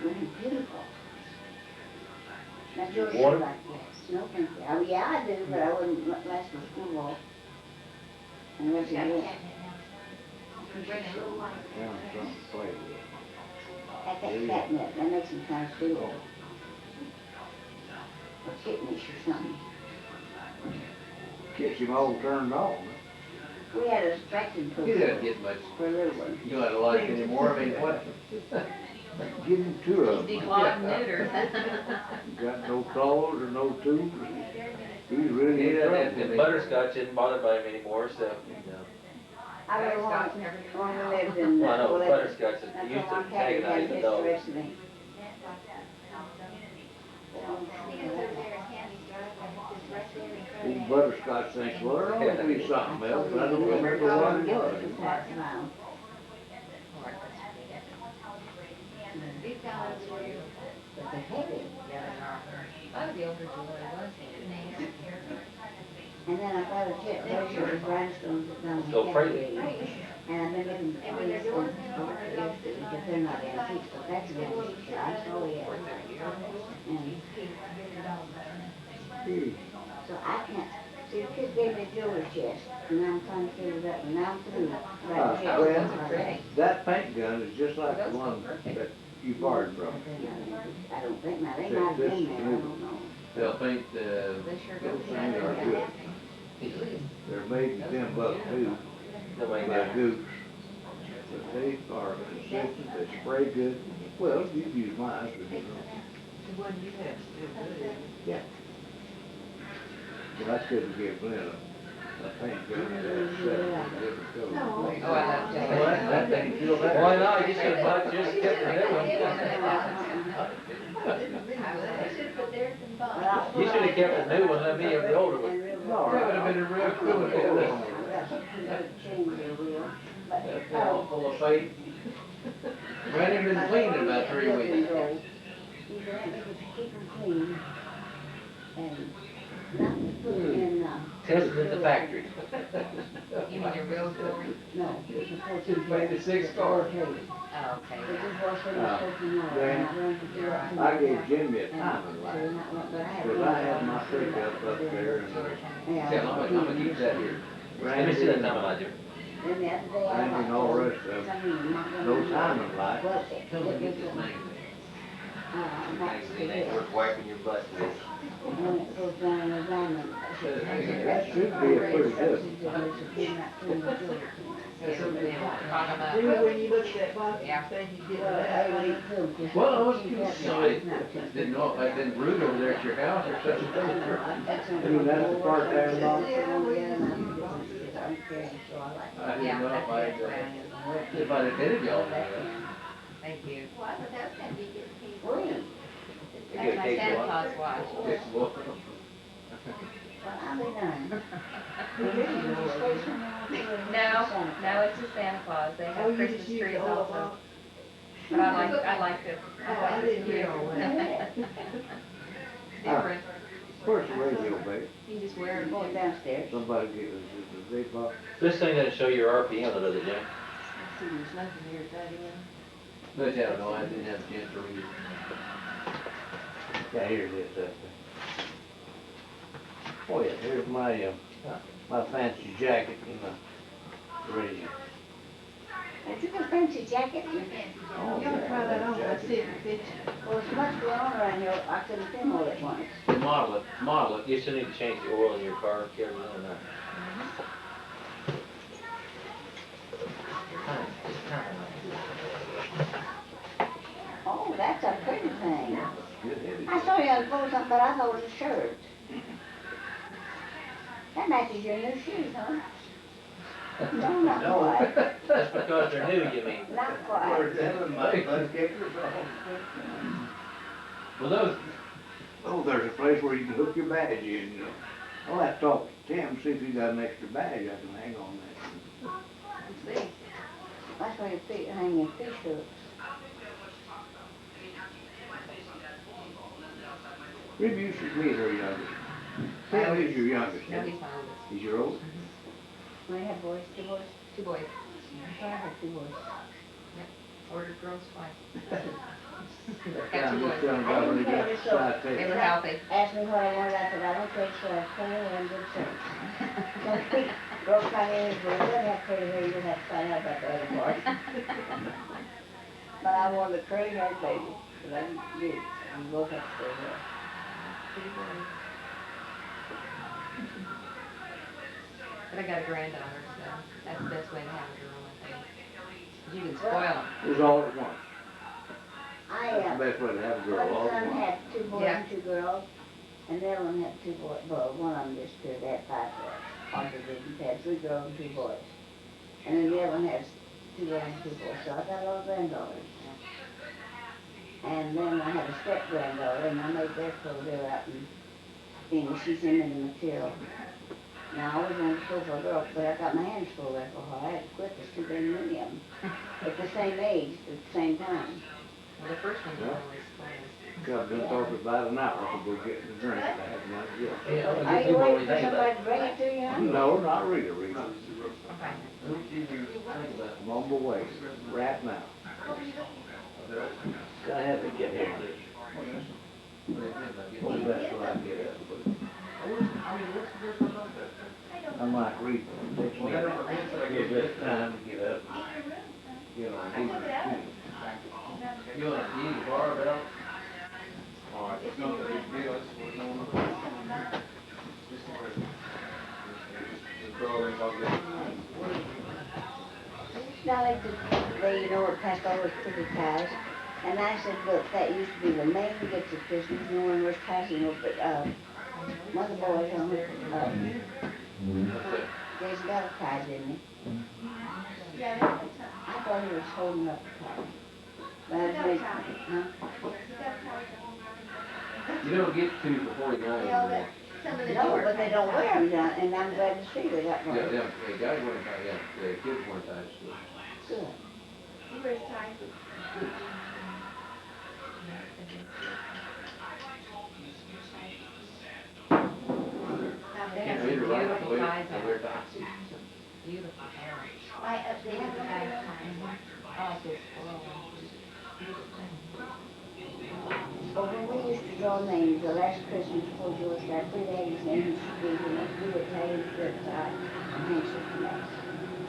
Really beautiful. Now, George, you Water? like that? No, thank you. Oh, yeah, I do, but I wouldn't last the school ball. Unless you Got a do. cat now. Bring a little one. Found something to play with. At that catnip, that makes him kind of feel. Or kittenish or something. Gets him all turned on. We had a spectrum pool He doesn't get much, for a little one. you don't like anymore, I mean, what? Give him 2 of He's them. declawed and neutered. Got no claws or no tools. He's really He in doesn't have trouble. to- Butterscotch isn't bothered by him anymore, so, you know. I really want, when we lived in. Well, I know, well, Butterscotch that's used to when my cat antagonize had the his dogs. rest of me. Old Butterscotch thinks, well, there ought to be something else, but I don't remember what it was. But they're heavy. I would be older than what I was. And then I got a jet picture of the grindstones that down Go the crazy. Kennedy. And I've been looking for these ones because they're not antiques, but that's an antique chest. Oh, yeah. And Gee, so I can't, see, the kid gave me a jewelry chest, and I'm trying to figure it out, and now I'm through. Right, yeah, well, those are pretty. that paint gun is just like the one that you borrowed from. I don't think, now, they Said might have this been there, I new- don't know. They'll paint, They sure go. Those things are good. They're made in Timbuktu Nobody by knows. Goose. But they are consistent, they spray good. Well, you use mine, but you know. The one you have still good. Yeah. But I couldn't give Glenn a paint gun that had 7 different colors. No. Oh, I love that. what, that thing, feel that? Why not, you should have bought, just kept the new one. You should have kept the new one, let me have the older one. No, That would have been a real cool deal. Change their wheel, but, That's all full of faith. We hadn't even been cleaned in about 3 weeks. You can keep them clean and not put them in, Test it at the factory. You mean your real jewelry? No, it's supposed to Just be. made the 6 cars. Oh, okay, They yeah. just wash them with soap and water. Yeah. and I learned to do that too. I gave Jimmy a And timing so light, not one- but because I had my pickup up there and Yeah. Yeah, I'm gonna keep that here. Let me see that time I do. Then the other day I Randy and all the rest of them, no timing light. Well, Tell them to get it this was, magazine. not to this. Worth wiping your butt with. When it goes down in the diamond. That should be a pretty good. Rock 'em up. See, when you look at that box, you Yeah. think you get that. Well, I was inside, didn't know if I'd been rude over there at your house or such a thing. Ooh, that's the part there, Bob. I didn't Yeah, know that's if good. I'd have admitted y'all to that. Thank you. Well, That's my Santa Claus watch. It's well. I'll be darned. No, it's just Santa Claus. They Oh, have you Christmas just use trees the old also. box? But I like the. Oh, I didn't hear all that. Different. Where's the radio, babe? You just wear it. Going downstairs. Somebody get us the big box. This thing doesn't show your RPM, though, does it, Jim? See, there's nothing here, Daddy. But yeah, no, I didn't have a chance to read it. Yeah, here it is, that thing. Oh, yeah, here's my fancy jacket and the radio. It's a fancy jacket. Oh, You gotta try that on, let's see if it fits you. Well, it's much going on around here, I couldn't film all at once. Model it. You still need to change the oil in your car, Kevin, or not? Oh, that's a pretty thing. Good headed. I saw you unfold something, but I thought it was a shirt. That matches your new shoes, huh? No, not quite. That's because they're new, you mean? Not quite. Where's that, my butt kickers Well, those, Oh, there's a place where you can hook your badge in, you know. I'll have to talk to Tim, see if he got an extra badge I can hang on that. See, that's where your feet hang your fish hooks. Ribby, you should meet her youngest. Tim is your youngest. No, isn't he? he's my oldest. He's your oldest? We have boys, two boys. 2 boys. I thought I had two boys. Ordered girls twice. That Got time 2 this boys. time got really got They excited. were healthy. Asked me what I wanted, I said, I want to say clean and good sense. Some big broke my ears, but I would have pretty hair, you'd have to find out about the other part. But I wanted a curly haired baby, but I did, we both have to stay there. 2 boys. But I got a granddaughter, so that's the best way to have a girl, I think. You can spoil them. It was all at once. I, That's the best way to have a girl, all my at son once. had 2 boys Yeah. and 2 girls, and the other one had 2 boys, well, one of them disappeared, they had 5 boys. Arthur didn't, had 3 girls and 2 boys. And then the other one has 2 girls and 2 boys, so I got a lot of granddaughters. And then I had a step granddaughter, and I made their clothes, they're out in, she's in the material. Now, I always wanted to go for a girl, but I got my hands full there for a while, I had to quit, there's too many of them. At the same age, at the same time. Well, the first one Yeah. always spoils. Got done talking about an hour to go get the drink back, and that was it. Yeah, well, Are you people waiting always for think about somebody to bring it to you, huh? No, not Rita, Rita. Okay. I'm on my way, right now. Gotta have to get here. Well, that's what I get at, but I'm like Rita, it takes me a little bit of time to get up, get on decent feet. you want to use a barbell? Alright, it's not a big deal, it's what's on the. Just throw it in pocket. Now they, you know, it passed all those pretty ties. And I said, look, that used to be the main gift at Christmas, no one was passing over, but, one of the boys on it, Jason got a tie, didn't he? I thought he was holding up the tie. But I was huh? You don't get 2 for 49 anymore. No, but they don't wear them, John, and I'm glad to see they got Yeah, one. yeah, guys wearing ties, yeah, kids wearing ties, so. Good. They have some Read it right, beautiful wait, ties and on. wear ties. Beautiful hair. I updated the last time. Oh, so spoiled. But when we used to draw names, the last Christmas before George got three ladies' names, we would tell you the tie and handshake the next.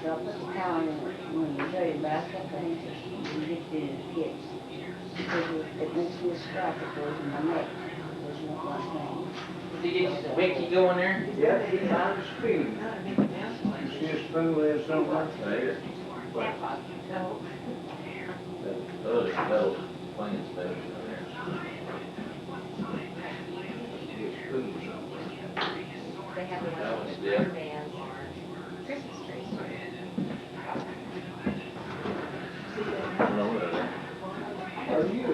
So I put the towel in it when we dirty, but I kept the handshake and gift it to the kids. Because it makes me a scratch that goes in my neck. There's no one thing. Did you get Vicky going there? Yeah, he found a spoon. Not a big amount. You see a spoon there somewhere? Later. Oh, there's metal playing station in there. See a spoon somewhere. They have the That ones was with good. rubber bands or Christmas trees. I don't know where they're. How do you do?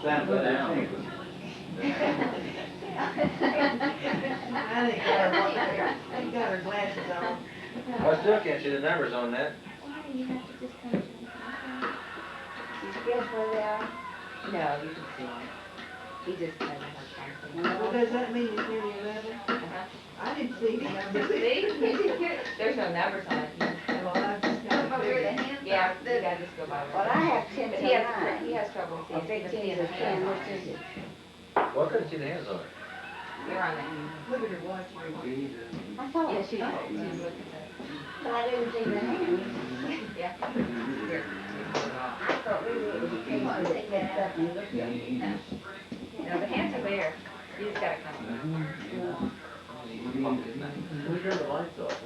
Sounds like a Down. secret. I think got her glasses on. I still can't see the numbers on that. You guess where they are? No, you can see them. He just doesn't have something. Well, does that mean it's nearly 11? Uh-huh. I didn't see any numbers. See? There's no numbers on it. Well, I just got to figure. Yeah, you gotta just go by. Well, I have 10 But to he 9. has trouble Or seeing. 15 to 10, which is it? Well, I couldn't see the hands on it. You're on there. Look at her watch ring. I thought Yeah, it she's was, looking but I didn't see the hand. Yeah. I thought maybe it was a case where they picked up and looked at me. No, the hands are there. You just gotta come. We turn the lights off.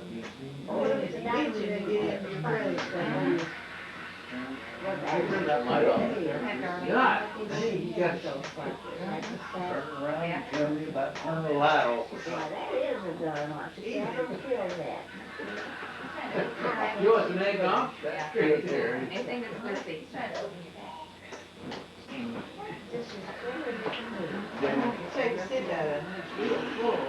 Oh, it's a bitch and they get in your trailer. Turn that light off. God, You got Turn around and tell me about turning the light off or Yeah, something. that is a dilemma. See, I don't feel that. You want some egg off? That's great there. Anything that's messy. This is clear. Take a sip out of it, it's real full.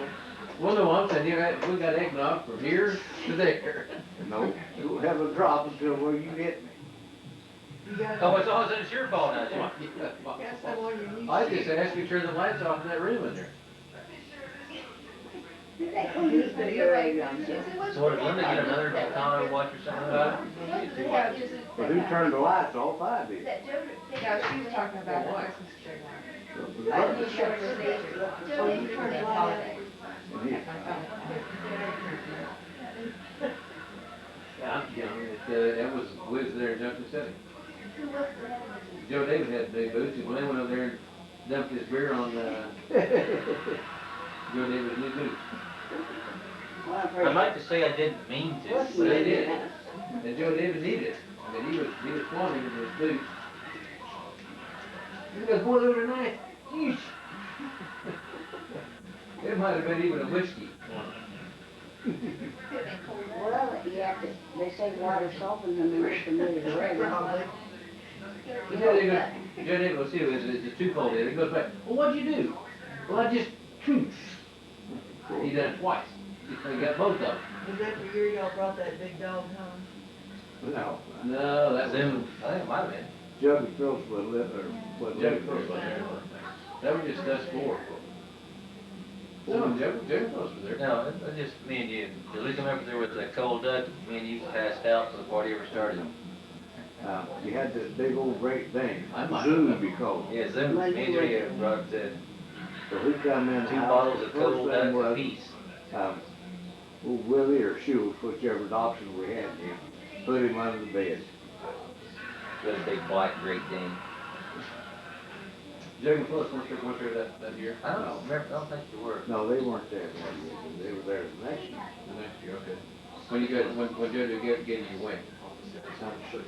Well, no, I'm saying, we got eggnog from here to there. No, you'll have a drop until where you hit me. You got, Oh, it's all, it's your fault now, Jim. got some on your knees. I just asked you to turn the lights off in that room in there. They go use the uranium. So what, did Linda get another Tahoe watch or something about it? But who turned the lights off? I did. No, she was talking about the Christmas tree one. I need short sleeves. Oh, you turned the light out. Holiday. And he- Yeah, I'm young, it was, we was there in Junction City. Joe David had big boots, and when they went over there and dumped his beer on, Joe David's new boots. I'd like to say I didn't mean to, But they did, and Joe David needed it, I mean, he was swanning in his boots. You guys going over tonight? Yeesh. It might have been even a whiskey. Well, you have to, they say water softens them and makes them really red. Probably. You know, they go, Joe David will see it, it's a twofold deal, he goes back, well, what'd you do? Well, I just, he done it twice, he got both of them. Was that the year y'all brought that big dog home? No. No, that's Zoom, I think it might have been. Juggy Phillips would live there. Would Joe live Phillips was there. there. That was just us four. No, Joe Phillips was there. No, it just me and you. Cause we come over there with that cold duck, me and you passed out before the party ever started. You had this big old great thing, I might- Zoom we called it. Yeah, Zoom, me and you brought So he come in. the two house, bottles of first cold thing duck was, apiece. Old Willie or Shields, whichever option we had him, put him under the bed. With a big black Great Dane. Joe Phillips went there that year. I don't know, remember, I don't think you were. No, they weren't there that year, but they were there the next year. The next year, okay. When you got, when Joe did give you your wing.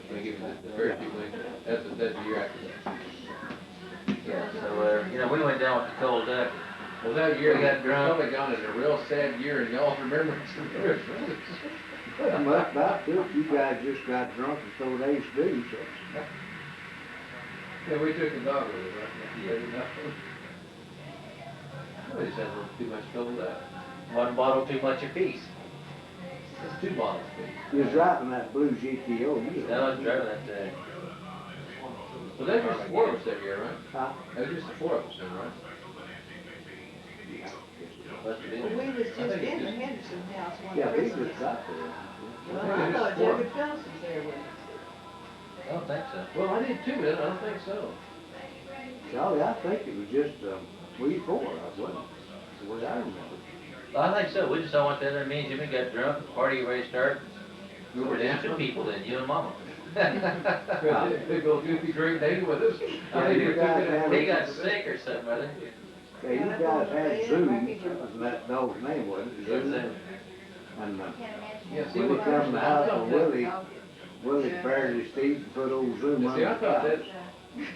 When he gave you the first few wings, that's the year after that. Yeah, so, you know, we went down with the cold duck. Well, that year, We got drunk. probably gone in a real sad year, and y'all remember it. Well, much about this, you guys just got drunk and told Ace do, so. Yeah, we took the dog with us, right? Yeah. We just had a little too much cold out. One bottle too much apiece. It's 2 bottles, please. You was driving that blue GTO, you No, I was driving that, Well, that was just the 4 of us that year, right? Huh? That was just the 4 of us then, right? must have Well, been. we was just I think in it's the just- Henderson house one Yeah, he Christmas. just got there. Well, I thought David Phillips was there with us. I don't think so. Well, I did too, but I don't think so. Charlie, I think it was just, we four, I wasn't, the way I remember. I think so, we just all went down there, me and Jimmy got drunk, the party ready to start. We were Just dancing. two people then, you and Mama. Big old goofy Great Dane with us. I think we took it out. He got sick or something, I think. Okay, you guys had Zoom, and that dog's name was it? Zoom. And, Yeah, see, when what he come in the house, I well, Willie bared his teeth and put old Zoom See, under I the thought that, couch.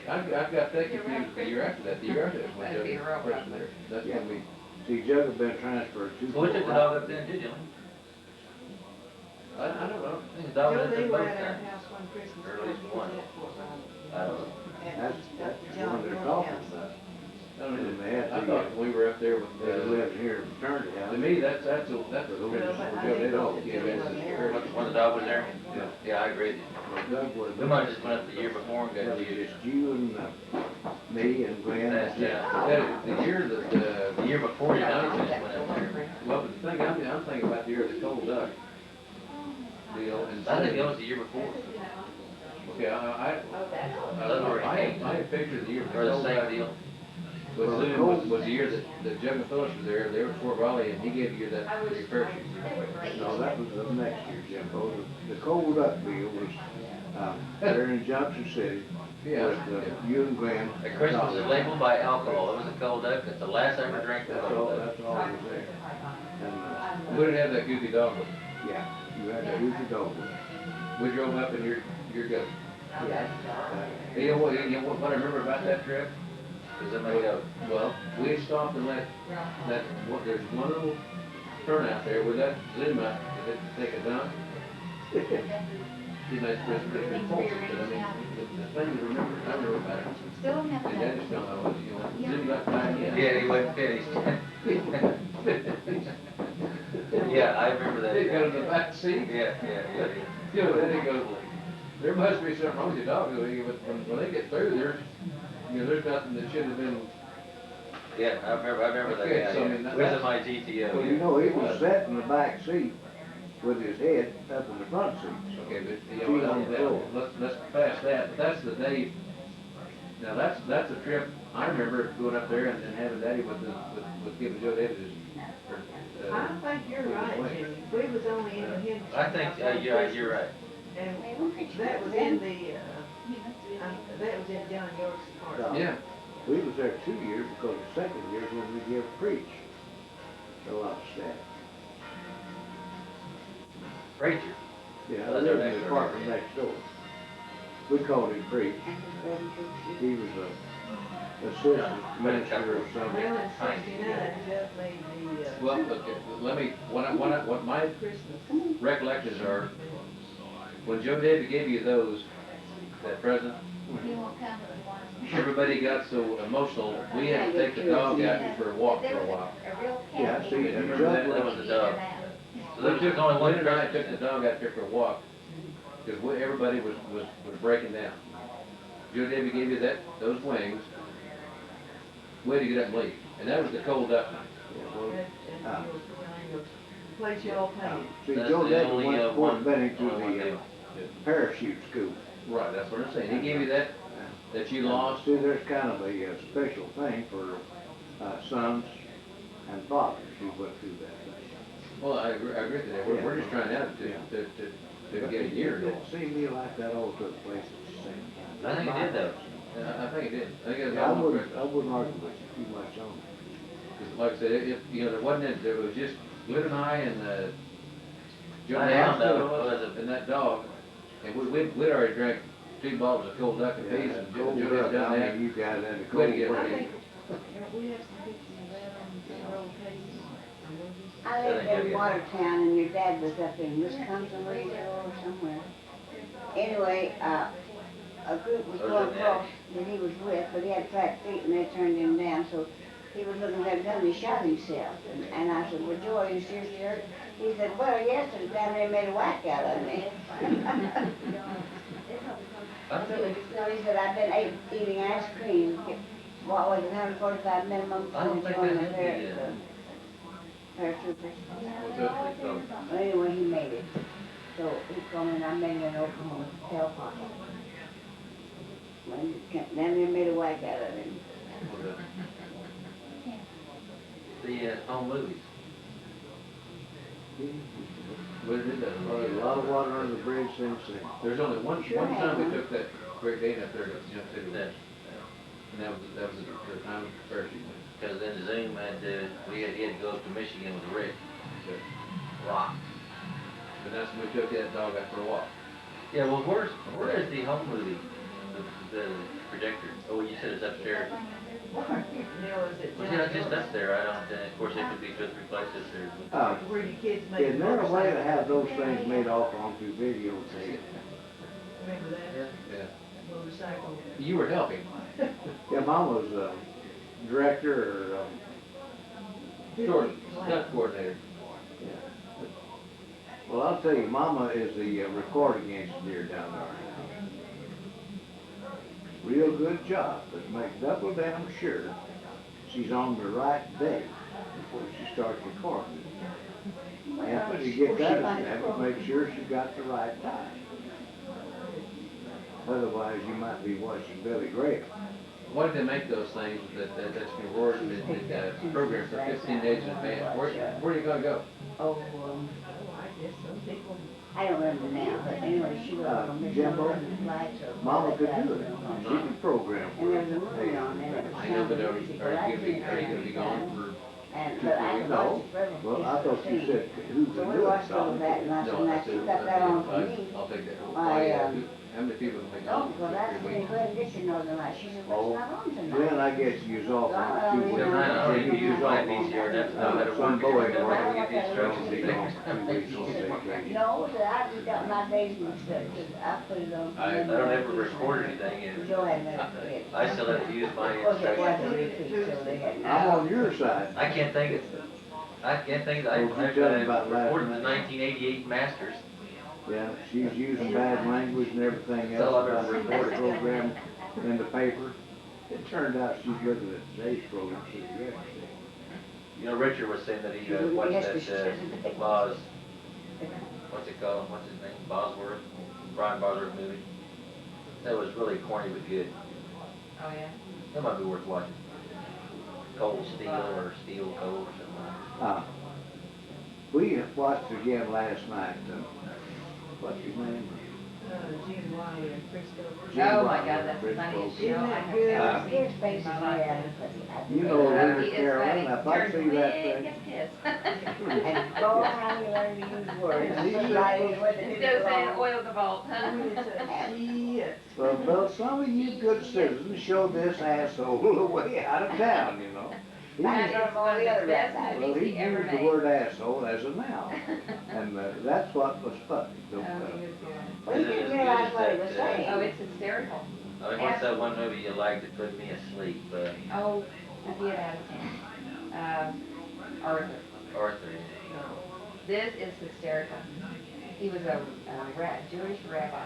I got that confused the year after that, the year after that, when That'd be Joe a real first there. That's when we, See, Jug had been transferred to. So we took the dog up then too, didn't we? I don't know. I think the dog Joe, was they in were both at our times. house one Christmas. Or at least What was one. that for? I don't know. That's the John one they're York talking house. about. I don't And they know. had I the, thought when we were up there with, They lived here in Fraternity House. to me, that's a tradition for Joe Dane. When the dog was there? Yeah. Yeah, I agree. Well, Doug would have. We might have just went up the year before and It got was you. just you and, me and Glenn. That's, yeah. The year that, The year before you done, we just went up there. well, the thing, I'm thinking about the year of the cold duck deal. And I think it was the year before, Okay, I Those were had pictures of the year of the or the cold same duck. deal. Was, Well, the was, cold- was the year that Jugga Phillips was there, they were at Fort Raleigh, and he gave you that, your parachute. No, that was the next year, Jim. Oh, the cold duck deal was, there in Junction City. Yeah. With, you and Glenn. At Christmas is labeled by alcohol. It was a cold duck. It's the last I ever drank the That's cold all, duck. that's all was there. And, We didn't have that goofy dog, but yeah, you had to use the dog with it. we drove up and you're good. Yeah. You know what I remember about that trip? Cause it made out. Well, we stopped and let, there's one little turnout there with that Zoom out, that take a dump. He made pretty impulsive, but I mean, the thing to remember, I remember about it, Still don't have and that that. is not always, Zoom got back in. Yeah, he wasn't finished. Yeah, I remember that. They got in the back seat. Yeah. You know, then he goes, there must be something wrong with your dog, but when they get through, there's nothing that should have been. Yeah, I remember that, Okay, yeah, so I yeah. mean, It was that's- in my GTO. Well, you know, he was sat in the back seat with his head up in the front seat. Okay, but, Feet on the floor. let's pass that, but that's the day, now that's a trip, I remember going up there and having Daddy with giving Joe Davis his, I think you're right, Jimmy. We was only in the Henderson. I think, you're right. And that was in the, that was in John York's apartment. yeah. We was there 2 years because the second year when we give preach. A lot of staff. Preacher. Yeah, Oh, I that's lived our in next the door, apartment yeah. next door. We called him preach. He was a assistant minister or something. Well, in '69, Jeff made the, Well, okay, let me, what my Christmas. recollections are, when Joe David gave you that present, You won't come to the one. everybody got so emotional, we had to take the dog out for a walk for a while. A real cat. Yeah, I see it. Remember that? That was the dog. So there We was only one Lynn and I Christmas. took the dog out there for a walk, because everybody was breaking down. Joe David gave you those wings, way to get up and leave, and that was the cold duck night. Yeah, well, And the place y'all painted. See, That's Joe the David only, went to Fort one- Benning to only one the deal. parachute school. Right, that's what I'm saying, he gave you that you lost. See, there's kind of a special thing for sons and fathers who went through that thing. Well, I agree with that, we're just trying out to get a year It going. didn't seem to me like that all took place at the same time. I think it did though. I think it did, I think it was Yeah, I all wouldn't Christmas. argue with you too much on it. 'Cause like I said, there wasn't, there was just Lynn and I and, Joe I Davis know, was it? and that dog, and we'd already drank 2 bottles of cold duck apiece, Yeah, and cold Joe duck, had done I that. mean, you got it in the Way to cold get break. ready. We have some pictures of that on the roll case. I lived in Watertown and your dad was up in Wisconsin, where you go, or somewhere. Anyway, a group was Oh, going yeah. across that he was with, but he had flat feet and they turned him down, so he was looking at a gun, he shot himself. And I said, well, Joe, are you seriously hurt? He said, well, yesterday down there made a whack out of me. So he said, I've been eating ice cream, what was it, 145 minimum I don't to think join that the is the, paratroopers. What's up? Well, anyway, he made it. So he called me and I made an Oklahoma tailpipe. When he came down there and made a whack out of him. the home movies. What did that? Well, there's a lot of water under the bridge since then. There's only one Sure time we have. took that Great Dane up there to Jump City, Yeah. and that was the time of parachute. Cause then Zoom had, he had to go up to Michigan with Rick. So, Rock. but that's when we took that dog out for a walk. Yeah, well, where is the home movie? The projector? Oh, you said it's upstairs. Neil, is it Well, John yeah, just York? up there, I don't, of course, it could be 2 or 3 places or. Where your kids make. Is there a way to have those things made off onto videotape? Remember that? Yeah. Motorcycle. You were helping. Yeah, Mom was director or, Sure, stunt coordinator. yeah. Well, I'll tell you, Mama is the recording engineer down there. Real good job, but make double damn sure she's on the right day before she starts recording. And after you get that established, make sure she got the right time. Otherwise, you might be watching Billy Graham. why did they make those things that's rewarded, program for 15 days in advance? Where are you gonna go? Oh, I guess some people, I don't remember now, but anyway, she was on a mission Jimbo, on the flight, so. Mama could do it. She could program And for there it. was a movie on there, it was I know, but sound are music, you but I gonna be, didn't are you gonna be gone for? And, but I No. watched it forever. Well, I thought you said, who's So the we newest watched all of that, and I said, No, now I she said, got that on for me. I'll take that. My, How many people will be Oh, gone well, for that's 3 pretty weeks? good, this is Northern Lights, she said, well, it's not on tonight. Then I guess you was off on Well, two we weeks. don't know. You use my VCR, that's no matter Son what. Boy, That's how we get the Don't instructions. be gone for 2 weeks on vacation. No, that I got my days mixed up, 'cause I put it on. I don't ever record anything in. Joe had never forget. I still have to use my Of course, it was a instructions. repeat, so they had. I'm on your side. I can't think of, I What you tell me about last recorded the night? 1988 Masters. Yeah, she's using bad language and everything That's all else I've about ever her recorded. program in the paper. It turned out she's looking at today's program, so yesterday. You know, Richard was saying that he watched that, Boz, what's it called, what's his name, Bosworth, Brian Bosworth movie. That was really corny but good. Oh, yeah? That might be worth watching. Cold Steel or Steel Cold or something like that. We watched it again last night, what's his name? Jim Wiley and Frisco. Jim Oh, my Wilder, God, that's the Rich funniest Folk. show I Isn't that have good? ever seen His face is in my life. red. You know He Linda is Carolyn, funny. if I Turns see that big thing. as piss. And go how you learn to use words. Somebody with it Instead of saying belongs. oil gavolt, huh? Shit. Well, some of you good citizens showed this asshole the way out of town, you know. He That used- is one of the best Well, movies he he ever used the made. word asshole as a noun, and that's what was funny. Oh, he was good. Well, he didn't realize what he was Oh, saying. it's hysterical. I mean, what's that one movie you liked that put me asleep, Oh, I did out of 10. Arthur. Arthur? This is hysterical. He was a Jewish rabbi.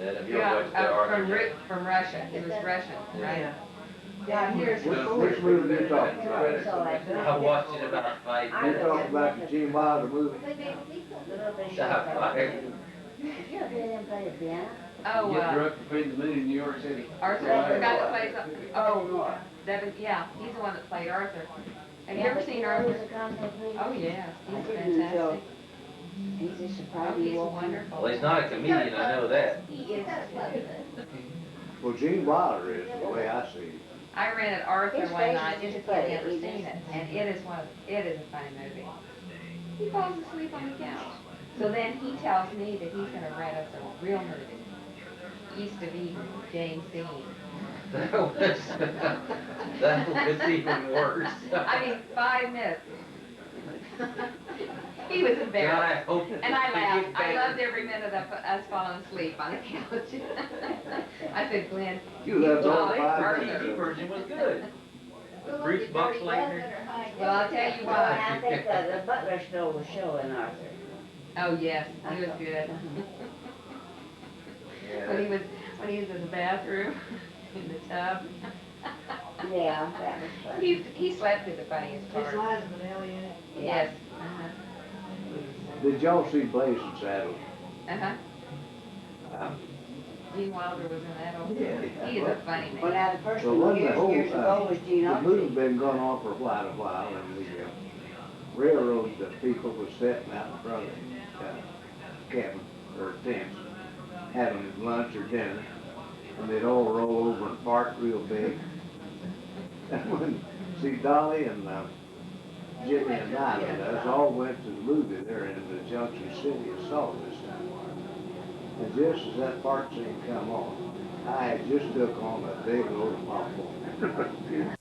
Have you ever watched that Arthur? From Russia. He was Russian, right? Yeah. Now, here's the Which movie you talking about? So like. I watched it about 5 You minutes. talking about the Gene Wilder movie? Little bit Shot short. fired. Did you ever hear them play the piano? Oh, Get drunk between the moon in New York City. Arthur, Yeah. the guy that plays, Oh, Lord. Devin, yeah, he's the one that played Arthur. Have you Yeah, ever but seen you know he's Arthur? a concert piece? Oh, yes, I he's didn't until- fantastic. He's just Oh, surprised he's he woke up. wonderful. Well, he's not a comedian, I know that. He is. Well, Gene Wilder is, the way I see it. I rented Arthur His one face night is just just to see if funny. he ever seen it, and it is a funny movie. He falls asleep on the couch. So then he tells me that he's gonna rent us a real movie. East of Eden, James Dean. That was even worse. I mean, 5 minutes. He was God, I embarrassed. hope And I it laughed. gets I better. loved every minute of us falling asleep on the couch. I said, Glenn, You left all love five Our Arthur. TV version was good. Bruce Boxleitner. Well, I'll tell you Well, what. I think the Butler stole the show in Arthur. Oh, yes, he was good. When he was in the bathroom, in the tub. Yeah, that was funny. He slept through the funniest Is part. Liza Minnelli in it? Yes. Did y'all see Blazing Saddles? Uh-huh. Gene Wilder was in that old. Yeah. He is a funny Well, man. now, the first Well, one wasn't the whole, years ago was Gene the movie Autry. been going on for quite a while, and the railroad people was sitting out in front of the cabin, or tents, having lunch or dinner, and they'd all roll over and fart real big. And when, see, Dolly and Jimmy and Nina and us all went to the movie there in the Junction City and saw this. And just as that fart scene come on, I had just took on a big load of popcorn.